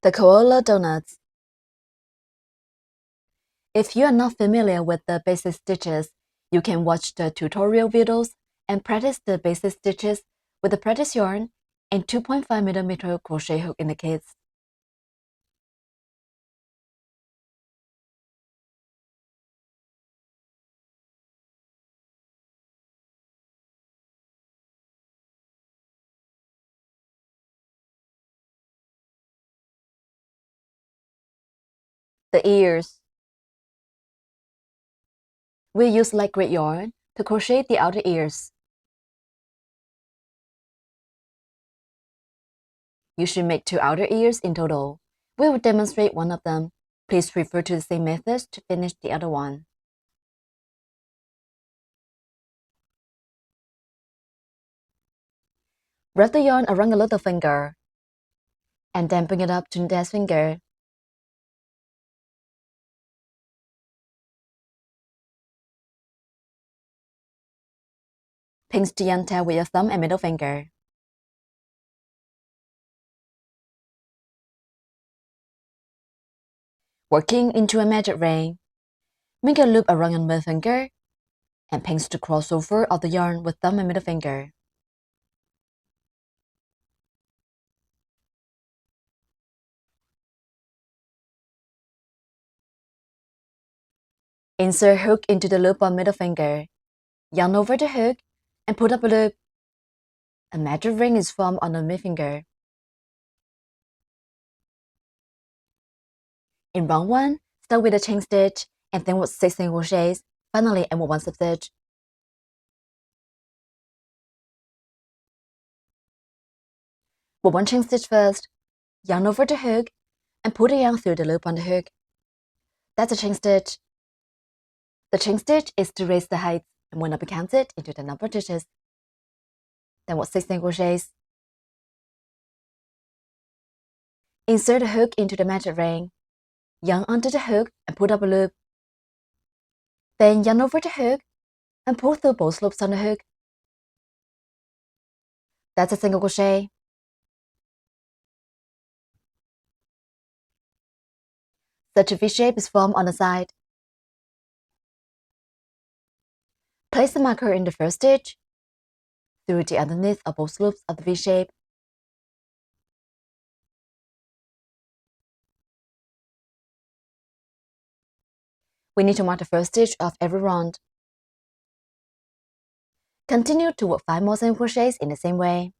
The koala donuts. If you are not familiar with the basic stitches, you can watch the tutorial videos and practice the basic stitches with the practice yarn and 2.5mm crochet hook in the kits. The ears. We use light gray yarn to crochet the outer ears. You should make 2 outer ears in total. We will demonstrate one of them. Please refer to the same methods to finish the other one. Wrap the yarn around the little finger and then bring it up to the index finger. Pinch the yarn tail with your thumb and middle finger. Working into a magic ring, make a loop around your middle finger and pinch the crossover of the yarn with thumb and middle finger. Insert hook into the loop on middle finger, yarn over the hook, and put up a loop. A magic ring is formed on the middle finger. In round 1, start with a chain stitch and then work 6 single crochets. Finally, and work 1 slip stitch. Work 1 chain stitch first, yarn over the hook, and put the yarn through the loop on the hook. That's a chain stitch. The chain stitch is to raise the height and will not be counted into the number of stitches. Then work 6 single crochets. Insert the hook into the magic ring, yarn onto the hook and put up a loop. Then yarn over the hook and pull through both loops on the hook. That's a single crochet. Such a V shape is formed on the side. Place the marker in the first stitch through the underneath of both loops of the V shape. We need to mark the first stitch of every round. Continue to work 5 more single crochets in the same way.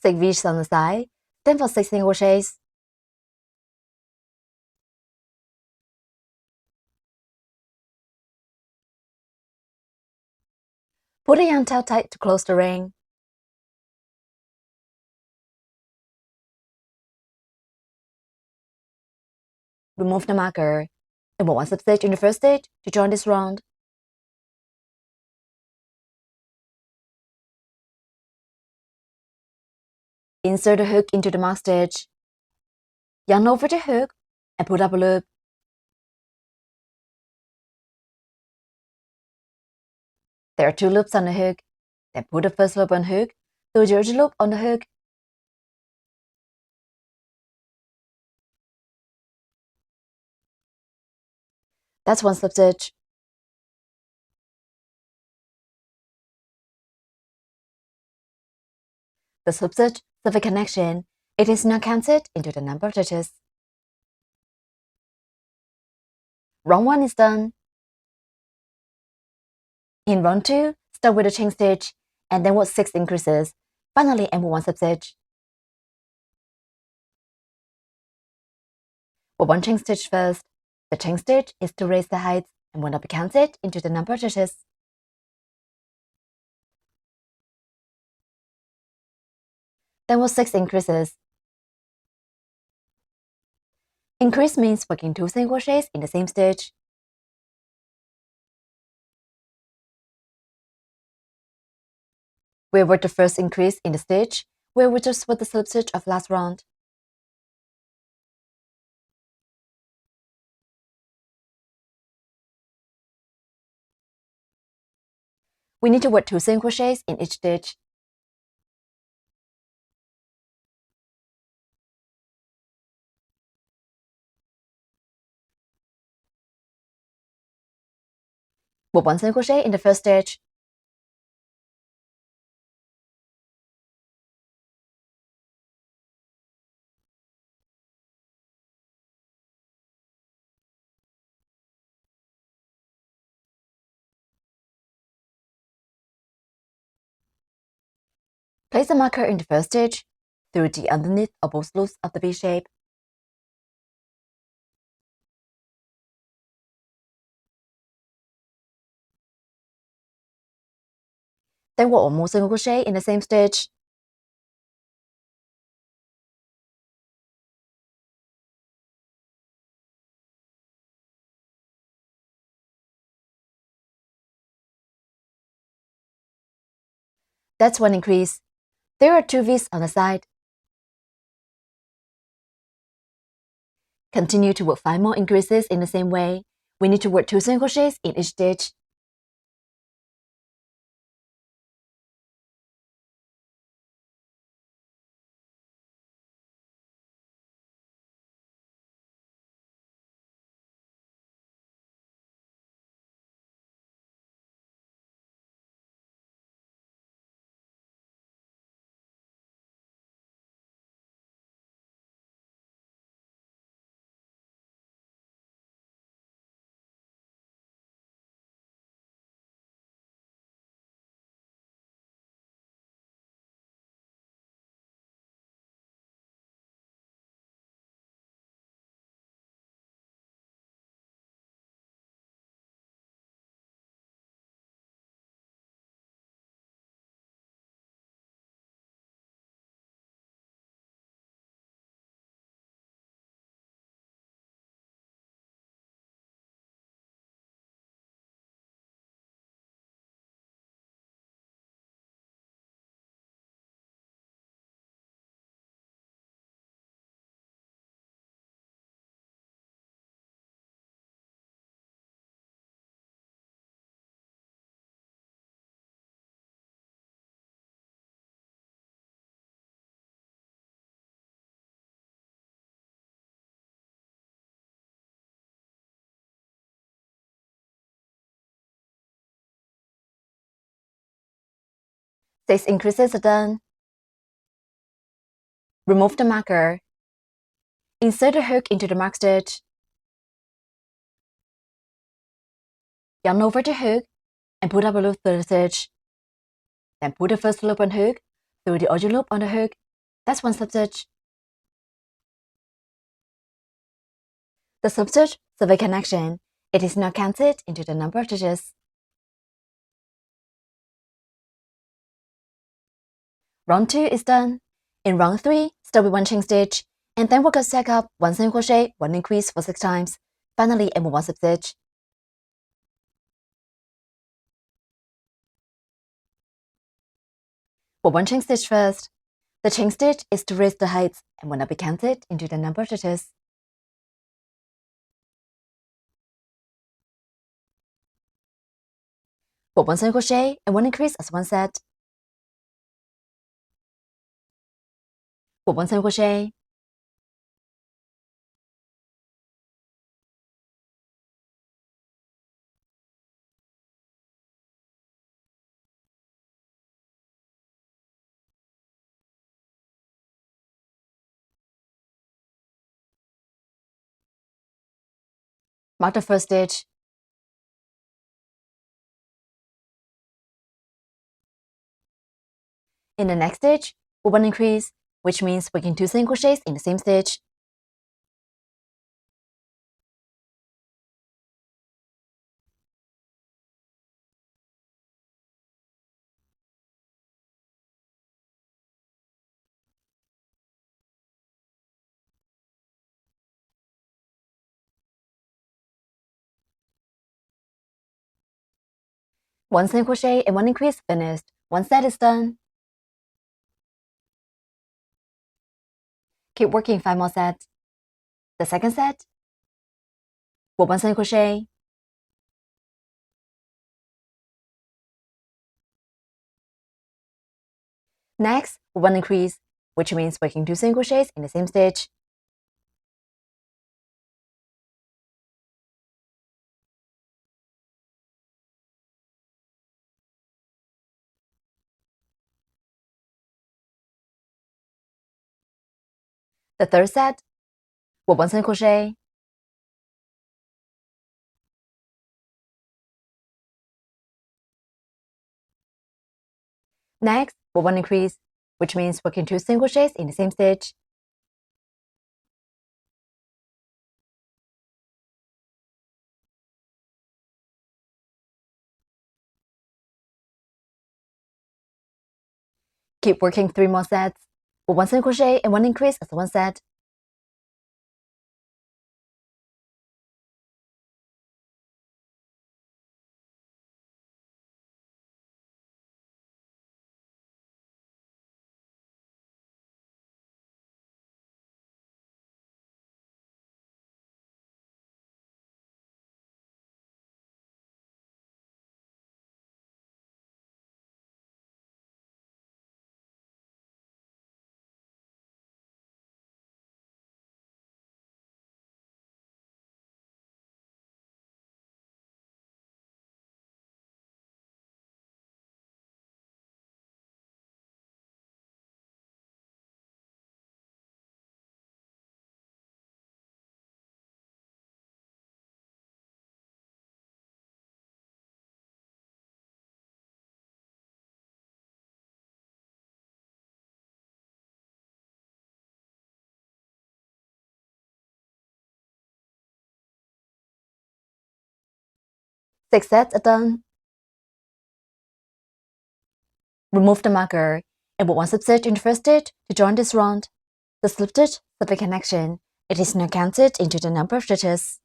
Six V's on the side, then for 6 single crochets. Put the yarn tail tight to close the ring. Remove the marker and work 1 slip stitch in the first stitch to join this round. Insert the hook into the marked stitch, yarn over the hook and put up a loop. There are 2 loops on the hook, then put the first loop on hook through the other loop on the hook. That's 1 slip stitch. The slip stitch serves a connection. It is not counted into the number of stitches. Round 1 is done. In round 2, start with a chain stitch and then work 6 increases. Finally, and one substitch. For one chain stitch first, the chain stitch is to raise the height and will not be counted into the number of stitches. Then we'll 6 increases. Increase means working 2 single crochets in the same stitch. We'll work the first increase in the stitch, where we just work the slip stitch of last round. We need to work 2 single crochets in each stitch. Work 1 single crochet in the first stitch. Place a marker in the first stitch through the underneath of both loops of the V shape. Then work 1 more single crochet in the same stitch. That's 1 increase. There are 2 V's on the side. Continue to work 5 more increases in the same way. We need to work 2 single crochets in each stitch. Six increases are done. Remove the marker. Insert the hook into the mark stitch. Yarn over the hook and put up a loop through the stitch. Then put the first loop on hook through the other loop on the hook. That's 1 slip stitch. The slip stitch survey connection. It is not counted into the number of stitches. Round 2 is done. In round 3, start with 1 chain stitch, and then work a stack up 1 single crochet, 1 increase for 6 times. Finally, add 1 slip stitch. For 1 chain stitch first. The chain stitch is to raise the height and will not be counted into the number of stitches. For 1 single crochet and 1 increase as 1 set. For 1 single crochet. Mark the first stitch. In the next stitch, we 1 increase, which means working 2 single crochets in the same stitch. One single crochet and 1 increase finished. One set is done. Keep working 5 more sets. The second set, work 1 single crochet. Next, work 1 increase, which means working 2 single crochets in the same stitch. The third set, work 1 single crochet. Next, work 1 increase, which means working 2 single crochets in the same stitch. Keep working 3 more sets. Work 1 single crochet and 1 increase as one set. Six sets are done. Remove the marker and work 1 slip stitch in the first stitch to join this round. The slip stitch for the connection. It is now counted into the number of stitches.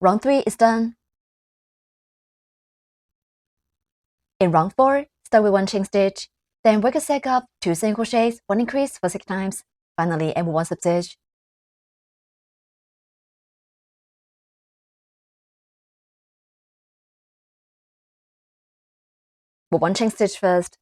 Round 3 is done. In round 4, start with 1 chain stitch, then work a stack up 2 single crochets, 1 increase for 6 times. Finally, add 1 slip stitch. Work 1 chain stitch first.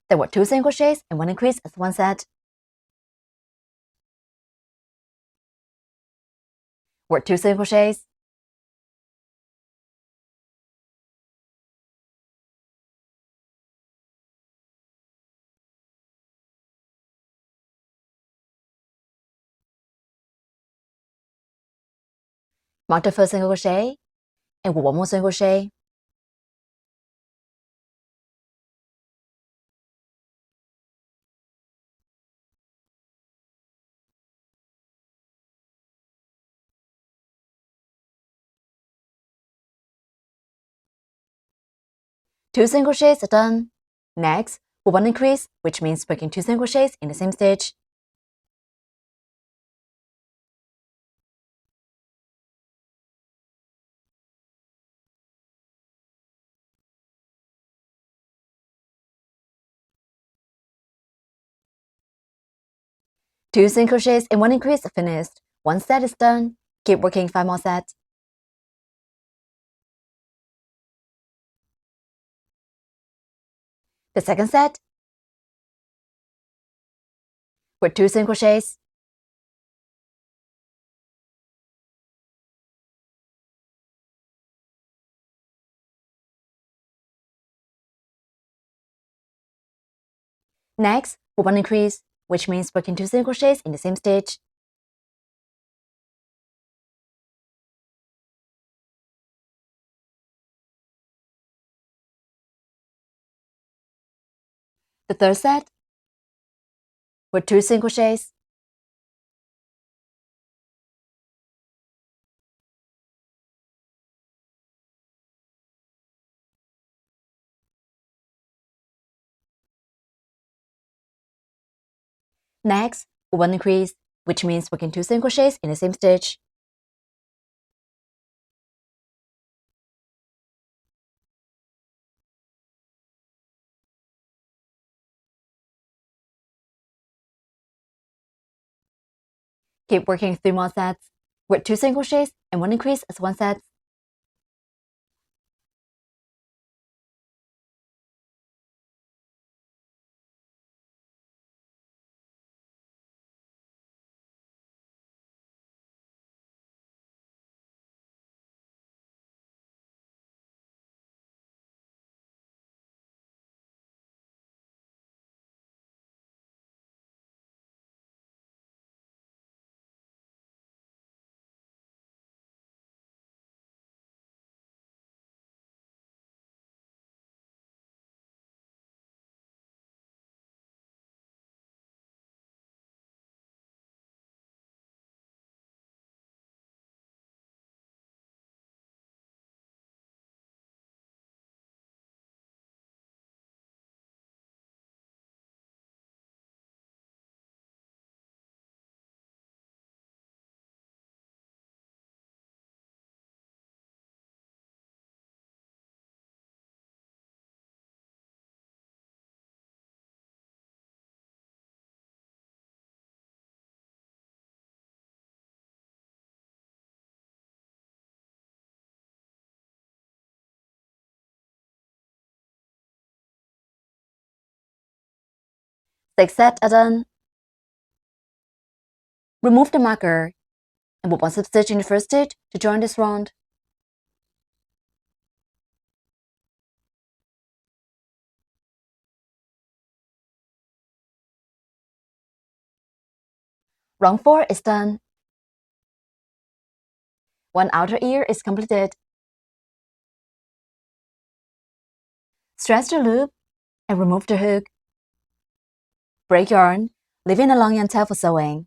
Then work 2 single crochets and 1 increase as one set. Work 2 single crochets. Mark the first single crochet and work 1 more single crochet. Two single crochets are done. Next, work 1 increase, which means working 2 single crochets in the same stitch. Two single crochets and 1 increase are finished. One set is done. Keep working 5 more sets. The second set, work 2 single crochets. Next, for one increase, which means working 2 single crochets in the same stitch. The third set, with 2 single crochets. Next, for one increase, which means working 2 single crochets in the same stitch. Keep working 3 more sets, with 2 single crochets and 1 increase as one set. Six sets are done. Remove the marker and put one slip stitch in the first stitch to join this round. Round 4 is done. One outer ear is completed. Stretch the loop and remove the hook. Break yarn, leaving a long yarn tail for sewing.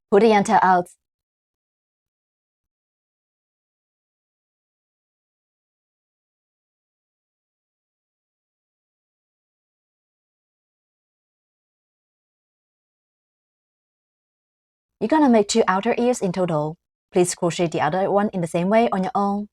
Pull the yarn tail out. You're gonna make 2 outer ears in total. Please crochet the other one in the same way on your own.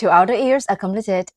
Two outer ears are completed.